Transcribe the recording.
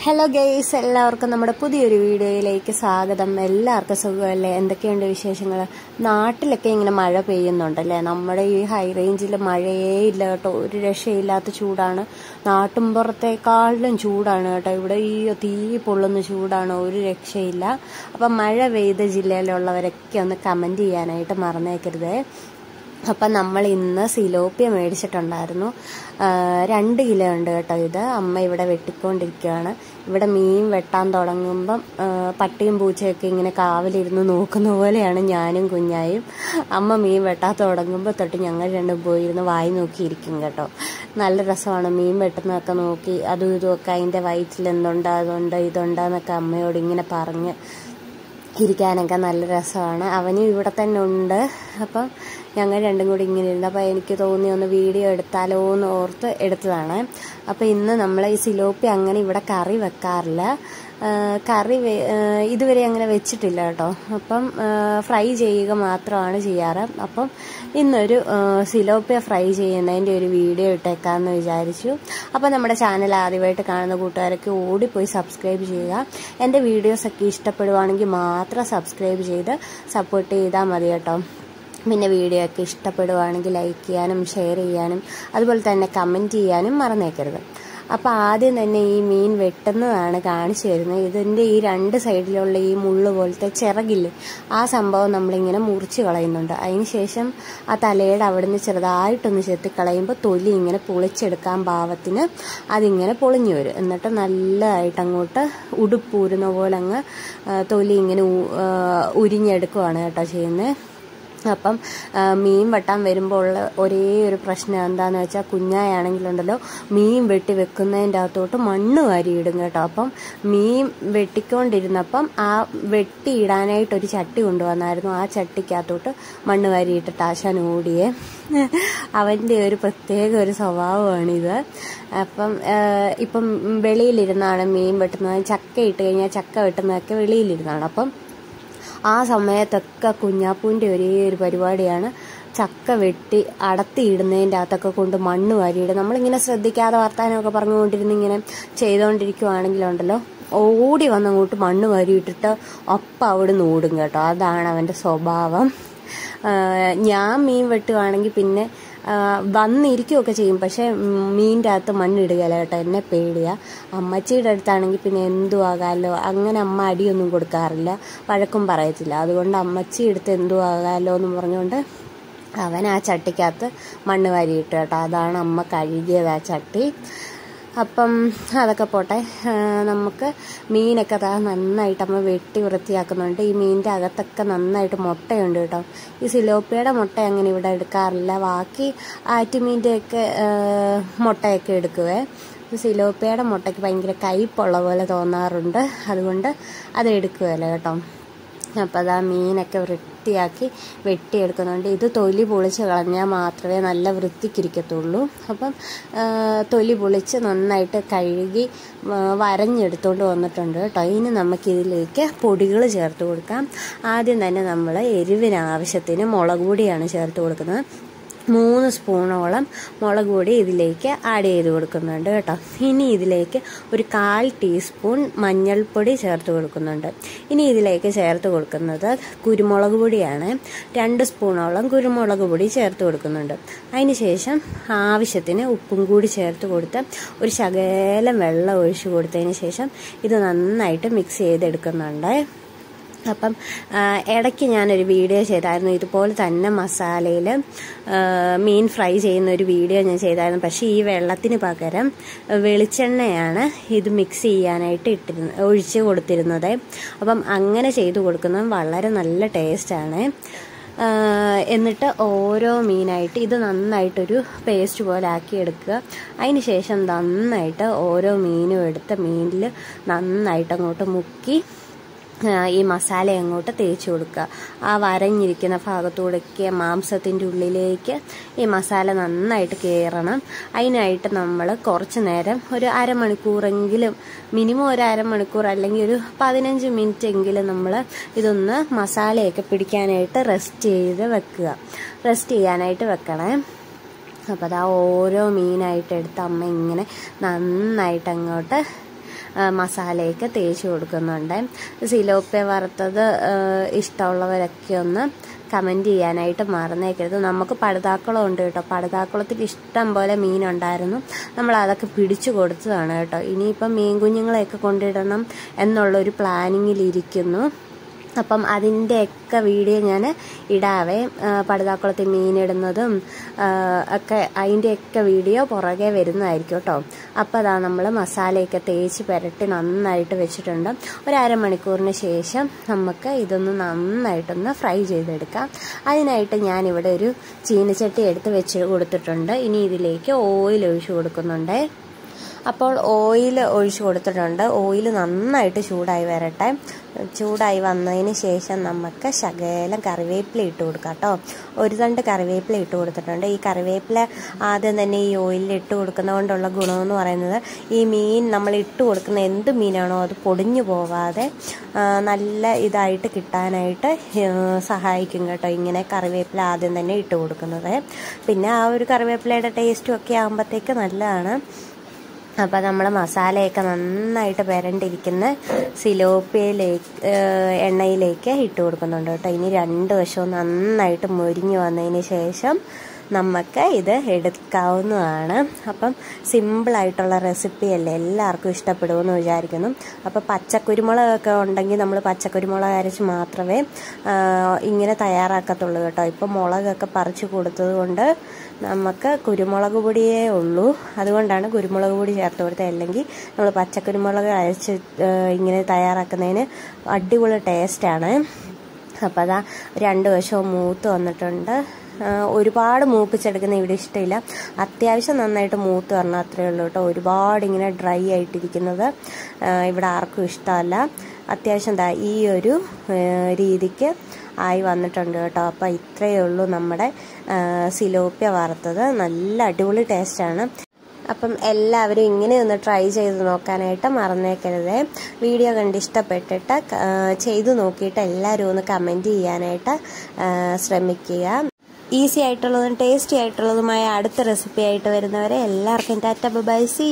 Hello guys, എല്ലാവർക്കും നമ്മുടെ പുതിയൊരു വീഡിയോയിലേക്ക് സ്വാഗതം. എല്ലാവർക്കും സുഖമല്ലേ? എന്തൊക്കെയുണ്ട് വിശേഷങ്ങൾ? നാട്ടിലൊക്കെ ഇങ്ങനെ മഴ പെയ്യുന്നുണ്ടല്ലേ? നമ്മുടെ ഈ ഹൈ റേഞ്ചിൽ മഴയേ ഇല്ല കേട്ടോ. ഒരു രക്ഷയില്ലാത്ത ചൂടാണ്. നാട്ടുംപുറത്തേക്കാളിലും ചൂടാണ് കേട്ടോ. ഇവിടെ ഈ തീ പൊള്ളുന്ന ചൂടാണ്, ഒരു രക്ഷയില്ല. അപ്പം മഴ പെയ്ത ജില്ലയിലുള്ളവരൊക്കെ ഒന്ന് കമൻറ്റ് ചെയ്യാനായിട്ട് മറന്നേക്കരുത്. അപ്പം നമ്മൾ ഇന്ന് സിലോപ്പിയ മേടിച്ചിട്ടുണ്ടായിരുന്നു. 2 കിലോ ഉണ്ട് കേട്ടോ. ഇത് അമ്മ ഇവിടെ വെട്ടിക്കൊണ്ടിരിക്കുകയാണ്. ഇവിടെ മീൻ വെട്ടാൻ തുടങ്ങുമ്പം പട്ടിയും പൂച്ചയൊക്കെ ഇങ്ങനെ കാവലിരുന്ന് നോക്കുന്ന പോലെയാണ് ഞാനും കുഞ്ഞായും. അമ്മ മീൻ വെട്ടാൻ തുടങ്ങുമ്പോൾ തൊട്ട് ഞങ്ങൾ രണ്ടും പോയിരുന്ന് വായി നോക്കിയിരിക്കും കേട്ടോ. നല്ല രസമാണ് മീൻ വെട്ടുന്നതൊക്കെ നോക്കി. അതും ഇതുമൊക്കെ അതിൻ്റെ വയറ്റിൽ എന്തുണ്ട്, അതുണ്ട് ഇതുണ്ടെന്നൊക്കെ അമ്മയോട് ഇങ്ങനെ പറഞ്ഞ് ഇരിക്കാനൊക്കെ നല്ല രസമാണ്. അവനും ഇവിടെ തന്നെ ഉണ്ട്. അപ്പം ഞങ്ങൾ രണ്ടും കൂടി ഇങ്ങനെ ഇരുന്നു. അപ്പോൾ എനിക്ക് തോന്നി ഒന്ന് വീഡിയോ എടുത്താലോ എന്ന് ഓർത്ത് എടുത്തതാണ്. അപ്പോൾ ഇന്ന് നമ്മൾ ഈ സിലോപ്പി അങ്ങനെ ഇവിടെ കറി വെക്കാറില്ല. കറി ഇതുവരെ അങ്ങനെ വെച്ചിട്ടില്ല കേട്ടോ. അപ്പം ഫ്രൈ ചെയ്യുക മാത്രമാണ് ചെയ്യാറ്. അപ്പം ഇന്നൊരു സിലോപ്പിയ ഫ്രൈ ചെയ്യുന്നതിൻ്റെ ഒരു വീഡിയോ ഇട്ടേക്കാമെന്ന് വിചാരിച്ചു. അപ്പോൾ നമ്മുടെ ചാനൽ ആദ്യമായിട്ട് കാണുന്ന കൂട്ടുകാരൊക്കെ ഓടിപ്പോയി സബ്സ്ക്രൈബ് ചെയ്യുക. എൻ്റെ വീഡിയോസൊക്കെ ഇഷ്ടപ്പെടുവാണെങ്കിൽ മാത്രം സബ്സ്ക്രൈബ് ചെയ്ത് സപ്പോർട്ട് ചെയ്താൽ മതി കേട്ടോ. പിന്നെ വീഡിയോ ഒക്കെ ഇഷ്ടപ്പെടുവാണെങ്കിൽ ലൈക്ക് ചെയ്യാനും ഷെയർ ചെയ്യാനും അതുപോലെ തന്നെ കമൻറ്റ് ചെയ്യാനും മറന്നേക്കരുത്. അപ്പോൾ ആദ്യം തന്നെ ഈ മീൻ വെട്ടുന്നതാണ് കാണിച്ചു തരുന്നത്. ഇതിൻ്റെ ഈ 2 സൈഡിലുള്ള ഈ മുള്ളു പോലത്തെ ചിറകില്ലേ, ആ സംഭവം നമ്മളിങ്ങനെ മുറിച്ച് കളയുന്നുണ്ട്. അതിന് ശേഷം ആ തലയുടെ അവിടുന്ന് ചെറുതായിട്ടൊന്ന് ചെത്തിക്കളയുമ്പോൾ തൊലി ഇങ്ങനെ പൊളിച്ചെടുക്കാൻ പാകത്തിന് അതിങ്ങനെ പൊളിഞ്ഞു വരും. എന്നിട്ട് നല്ലതായിട്ട് അങ്ങോട്ട് ഉടുപ്പൂരുന്ന പോലെ അങ്ങ് തൊലി ഇങ്ങനെ ഉരിഞ്ഞെടുക്കുവാണ് കേട്ടോ ചെയ്യുന്നത്. അപ്പം മീൻ വെട്ടാൻ വരുമ്പോൾ ഉള്ള ഒരേ ഒരു പ്രശ്നം എന്താണെന്ന് വെച്ചാൽ, കുഞ്ഞായാണെങ്കിലുണ്ടല്ലോ മീൻ വെട്ടി വെക്കുന്നതിൻ്റെ അകത്തോട്ട് മണ്ണ് വാരിയിടും കേട്ടോ. അപ്പം മീൻ വെട്ടിക്കൊണ്ടിരുന്നപ്പം ആ വെട്ടിയിടാനായിട്ടൊരു ചട്ടി കൊണ്ടുവന്നായിരുന്നു. ആ ചട്ടിക്കകത്തോട്ട് മണ്ണ് വാരിയിട്ടിട്ട് ആശാൻ ഓടിയേ. അവൻ്റെ ഒരു പ്രത്യേക ഒരു സ്വഭാവമാണിത്. അപ്പം ഇപ്പം വെളിയിലിരുന്നാണ് മീൻ വെട്ടുന്നത്. ചക്ക ഇട്ട് കഴിഞ്ഞാൽ ചക്ക വെട്ടുന്നതൊക്കെ വെളിയിലിരുന്നാണ്. അപ്പം ആ സമയത്തൊക്കെ കുഞ്ഞാപ്പൂൻ്റെ ഒരേ ഒരു പരിപാടിയാണ് ചക്ക വെട്ടി അടത്തിയിടുന്നതിൻ്റെ അകത്തൊക്കെ കൊണ്ട് മണ്ണ് വാരിയിടും. നമ്മളിങ്ങനെ ശ്രദ്ധിക്കാതെ വർത്താനമൊക്കെ പറഞ്ഞുകൊണ്ടിരുന്ന് ഇങ്ങനെ ചെയ്തുകൊണ്ടിരിക്കുവാണെങ്കിലുണ്ടല്ലോ ഓടി വന്നങ്ങോട്ട് മണ്ണ് വാരിയിട്ടിട്ട് അപ്പം അവിടെ നിന്ന് ഓടും കേട്ടോ. അതാണ് അവൻ്റെ സ്വഭാവം. ഞാൻ മീൻ വെട്ടുകയാണെങ്കിൽ പിന്നെ വന്നിരിക്കുകയൊക്കെ ചെയ്യും, പക്ഷേ മീനിൻ്റെ അകത്ത് മണ്ണിടുകയല്ല കേട്ടോ. എന്നെ പേടിയാണ്. അമ്മച്ചിയുടെ അടുത്താണെങ്കിൽ പിന്നെ എന്തു ആകാമല്ലോ, അങ്ങനെ അമ്മ അടിയൊന്നും കൊടുക്കാറില്ല, വഴക്കും പറയത്തില്ല. അതുകൊണ്ട് അമ്മച്ചി എടുത്ത് എന്തു ആകാമല്ലോ എന്ന് പറഞ്ഞുകൊണ്ട് അവൻ ആ ചട്ടിക്കകത്ത് മണ്ണ് വാരിയിട്ട് കേട്ടോ. അതാണ് അമ്മ കഴുകിയത് ആ ചട്ടി. അപ്പം അതൊക്കെ പോട്ടെ. നമുക്ക് മീനൊക്കെ നന്നായിട്ട് അമ്മ വെട്ടി വൃത്തിയാക്കുന്നുണ്ട്. ഈ മീനിൻ്റെ അകത്തൊക്കെ നന്നായിട്ട് മുട്ടയുണ്ട് കേട്ടോ. ഈ സിലോപ്പിയുടെ മുട്ട അങ്ങനെ ഇവിടെ എടുക്കാറില്ല. ബാക്കി ആറ്റുമീൻ്റെയൊക്കെ മുട്ടയൊക്കെ എടുക്കുവേ. സിലോപ്പിയുടെ മുട്ടയ്ക്ക് ഭയങ്കര കയ്പുള്ള പോലെ തോന്നാറുണ്ട്, അതുകൊണ്ട് അത് എടുക്കുകയല്ല കേട്ടോ. അപ്പോൾ അതാ മീനൊക്കെ വൃത്തിയാക്കി വെട്ടിയെടുക്കുന്നുണ്ട്. ഇത് തൊലി പൊളിച്ച് കളഞ്ഞാൽ മാത്രമേ നല്ല വൃത്തിക്കിരിക്കത്തുള്ളൂ. അപ്പം തൊലി പൊളിച്ച് നന്നായിട്ട് കഴുകി വരഞ്ഞെടുത്തുകൊണ്ട് വന്നിട്ടുണ്ട് കേട്ടോ. ഇനി നമുക്കിതിലേക്ക് പൊടികൾ ചേർത്ത് കൊടുക്കാം. ആദ്യം തന്നെ നമ്മൾ എരിവിന് ആവശ്യത്തിന് മുളക് പൊടിയാണ് ചേർത്ത് കൊടുക്കുന്നത്. 3 സ്പൂണോളം മുളക് പൊടി ഇതിലേക്ക് ആഡ് ചെയ്ത് കൊടുക്കുന്നുണ്ട് കേട്ടോ. ഇനി ഇതിലേക്ക് ഒരു 1/4 ടീസ്പൂൺ മഞ്ഞൾപ്പൊടി ചേർത്ത് കൊടുക്കുന്നുണ്ട്. ഇനി ഇതിലേക്ക് ചേർത്ത് കൊടുക്കുന്നത് കുരുമുളക് പൊടിയാണ്. 2 സ്പൂണോളം കുരുമുളക് പൊടി ചേർത്ത് കൊടുക്കുന്നുണ്ട്. അതിന് ശേഷം ആവശ്യത്തിന് ഉപ്പും കൂടി ചേർത്ത് കൊടുത്ത് ഒരു ശകലം വെള്ളം ഒഴിച്ച് കൊടുത്തതിന് ശേഷം ഇത് നന്നായിട്ട് മിക്സ് ചെയ്തെടുക്കുന്നുണ്ട്. അപ്പം ഇടയ്ക്ക് ഞാനൊരു വീഡിയോ ചെയ്തായിരുന്നു, ഇതുപോലെ തന്നെ മസാലയിൽ മീൻ ഫ്രൈ ചെയ്യുന്ന ഒരു വീഡിയോ ഞാൻ ചെയ്തായിരുന്നു. പക്ഷേ ഈ വെള്ളത്തിന് പകരം വെളിച്ചെണ്ണയാണ് ഇത് മിക്സ് ചെയ്യാനായിട്ട് ഒഴിച്ച് കൊടുത്തിരുന്നത്. അപ്പം അങ്ങനെ ചെയ്ത് കൊടുക്കുന്നത് വളരെ നല്ല ടേസ്റ്റാണ്. എന്നിട്ട് ഓരോ മീനായിട്ട് ഇത് നന്നായിട്ടൊരു പേസ്റ്റ് പോലെ ആക്കിയെടുക്കുക. അതിന് ശേഷം നന്നായിട്ട് ഓരോ മീനും എടുത്ത് മീനിൽ നന്നായിട്ട് അങ്ങോട്ട് മുക്കി ഈ മസാല അങ്ങോട്ട് തേച്ച് കൊടുക്കുക. ആ വരഞ്ഞിരിക്കുന്ന ഭാഗത്തൂടെയൊക്കെ മാംസത്തിൻ്റെ ഉള്ളിലേക്ക് ഈ മസാല നന്നായിട്ട് കയറണം. അതിനായിട്ട് നമ്മൾ കുറച്ച് നേരം ഒരു അരമണിക്കൂറെങ്കിലും, മിനിമം ഒരു അരമണിക്കൂർ അല്ലെങ്കിൽ ഒരു 15 മിനിറ്റ് എങ്കിലും നമ്മൾ ഇതൊന്ന് മസാലയൊക്കെ പിടിക്കാനായിട്ട് റെസ്റ്റ് ചെയ്യാനായിട്ട് വെക്കണേ. അപ്പോൾ അതാ ഓരോ മീനായിട്ട് എടുത്ത് അമ്മ ഇങ്ങനെ നന്നായിട്ട് അങ്ങോട്ട് മസാലയൊക്കെ തേച്ച് കൊടുക്കുന്നുണ്ട്. സിലോപ്പിയ വറുത്തത് ഇഷ്ടമുള്ളവരൊക്കെ ഒന്ന് കമൻറ്റ് ചെയ്യാനായിട്ട് മറന്നേക്കരുത്. നമുക്ക് പടുതാക്കുളം ഉണ്ട് കേട്ടോ. പടുതാക്കുളത്തിൽ ഇഷ്ടം പോലെ മീനുണ്ടായിരുന്നു. നമ്മൾ അതൊക്കെ പിടിച്ചു കൊടുത്തതാണ് കേട്ടോ. ഇനിയിപ്പം മീൻ കുഞ്ഞുങ്ങളെയൊക്കെ കൊണ്ടിടണം എന്നുള്ളൊരു പ്ലാനിങ്ങിലിരിക്കുന്നു. അപ്പം അതിൻ്റെയൊക്കെ വീഡിയോ ഞാൻ ഇടാവേ. പടുതാക്കുളത്തിൽ മീനിടുന്നതും ഒക്കെ അതിൻ്റെയൊക്കെ വീഡിയോ പുറകെ വരുന്നതായിരിക്കും കേട്ടോ. അപ്പോൾ അതാ നമ്മൾ മസാലയൊക്കെ തേച്ച് പുരട്ടി നന്നായിട്ട് വെച്ചിട്ടുണ്ട്. ഒരു അരമണിക്കൂറിന് ശേഷം നമുക്ക് ഇതൊന്ന് നന്നായിട്ടൊന്ന് ഫ്രൈ ചെയ്തെടുക്കാം. അതിനായിട്ട് ഞാനിവിടെ ഒരു ചീനച്ചട്ടി എടുത്ത് വെച്ച് കൊടുത്തിട്ടുണ്ട്. ഇനി ഇതിലേക്ക് ഓയിൽ ഒഴിച്ച് കൊടുക്കുന്നുണ്ട്. അപ്പോൾ ഓയിൽ ഒഴിച്ച് കൊടുത്തിട്ടുണ്ട്. ഓയിൽ നന്നായിട്ട് ചൂടായി വരട്ടെ. ചൂടായി വന്നതിന് ശേഷം നമുക്ക് ശകലം കറിവേപ്പില ഇട്ട് കൊടുക്കാം കേട്ടോ. ഒരു തണ്ട് കറിവേപ്പില ഇട്ട് കൊടുത്തിട്ടുണ്ട്. ഈ കറിവേപ്പില ആദ്യം തന്നെ ഈ ഓയിലിൽ ഇട്ട് കൊടുക്കുന്നത് കൊണ്ടുള്ള ഗുണമെന്ന് പറയുന്നത് ഈ മീൻ നമ്മൾ ഇട്ട് കൊടുക്കുന്ന എന്ത് മീനാണോ അത് പൊടിഞ്ഞു പോവാതെ നല്ല ഇതായിട്ട് കിട്ടാനായിട്ട് സഹായിക്കും കേട്ടോ. ഇങ്ങനെ കറിവേപ്പില ആദ്യം തന്നെ ഇട്ട് കൊടുക്കുന്നത്. പിന്നെ ആ ഒരു കറിവേപ്പിലയുടെ ടേസ്റ്റും ഒക്കെ ആകുമ്പോഴത്തേക്ക് നല്ലതാണ്. അപ്പോൾ നമ്മൾ മസാലയൊക്കെ നന്നായിട്ട് പുരണ്ടിരിക്കുന്ന സിലോപ്പിയയിലേക്ക് എണ്ണയിലേക്ക് ഇട്ട് കൊടുക്കുന്നുണ്ട് കേട്ടോ. ഇനി രണ്ട് വശവും നന്നായിട്ട് മൊരിഞ്ഞ് വന്നതിന് ശേഷം നമുക്ക് ഇത് എടുക്കാവുന്നതാണ്. അപ്പം സിമ്പിളായിട്ടുള്ള റെസിപ്പിയല്ലേ, എല്ലാവർക്കും ഇഷ്ടപ്പെടുമെന്ന് വിചാരിക്കുന്നു. അപ്പോൾ പച്ചക്കുരുമുളകൊക്കെ ഉണ്ടെങ്കിൽ നമ്മൾ പച്ചക്കുരുമുളക് അരച്ച് മാത്രമേ ഇങ്ങനെ തയ്യാറാക്കത്തുള്ളൂ കേട്ടോ. ഇപ്പം മുളകൊക്കെ പറിച്ച് കൊടുത്തത് കൊണ്ട് നമുക്ക് കുരുമുളക് പൊടിയേ ഉള്ളൂ. അതുകൊണ്ടാണ് കുരുമുളക് പൊടി ചേർത്ത് കൊടുത്തത്. അല്ലെങ്കിൽ നമ്മൾ പച്ചക്കുരുമുളക് അരച്ച് ഇങ്ങനെ തയ്യാറാക്കുന്നതിന് അടിപൊളി ടേസ്റ്റാണ്. അപ്പോൾ അതാ രണ്ട് വശവും മൂത്ത് വന്നിട്ടുണ്ട്. ഒരുപാട് മൂപ്പിച്ചെടുക്കുന്ന ഇവിടെ ഇഷ്ടമില്ല. അത്യാവശ്യം നന്നായിട്ട് മൂത്ത് വരണം, അത്രയേ ഉള്ളൂ കേട്ടോ. ഒരുപാട് ഇങ്ങനെ ഡ്രൈ ആയിട്ടിരിക്കുന്നത് ഇവിടെ ആർക്കും ഇഷ്ടമല്ല. അത്യാവശ്യം ഈ ഒരു രീതിക്ക് ആയി വന്നിട്ടുണ്ട് കേട്ടോ. അപ്പോൾ ഇത്രയേ ഉള്ളൂ നമ്മുടെ സിലോപ്പിയ വറുത്തത്. നല്ല അടിപൊളി ടേസ്റ്റാണ്. അപ്പം എല്ലാവരും ഇങ്ങനെ ഒന്ന് ട്രൈ ചെയ്ത് നോക്കാനായിട്ട് മറന്നേക്കരുത്. വീഡിയോ കണ്ട് ഇഷ്ടപ്പെട്ടിട്ട് ചെയ്തു നോക്കിയിട്ട് എല്ലാവരും ഒന്ന് കമൻറ്റ് ചെയ്യാനായിട്ട് ശ്രമിക്കുക. ഈസി ആയിട്ടുള്ളതും ടേസ്റ്റി ആയിട്ടുള്ളതുമായ അടുത്ത റെസിപ്പി ആയിട്ട് വരുന്നവരെ എല്ലാവർക്കും ടാറ്റ ബൈ ബൈ. സീ.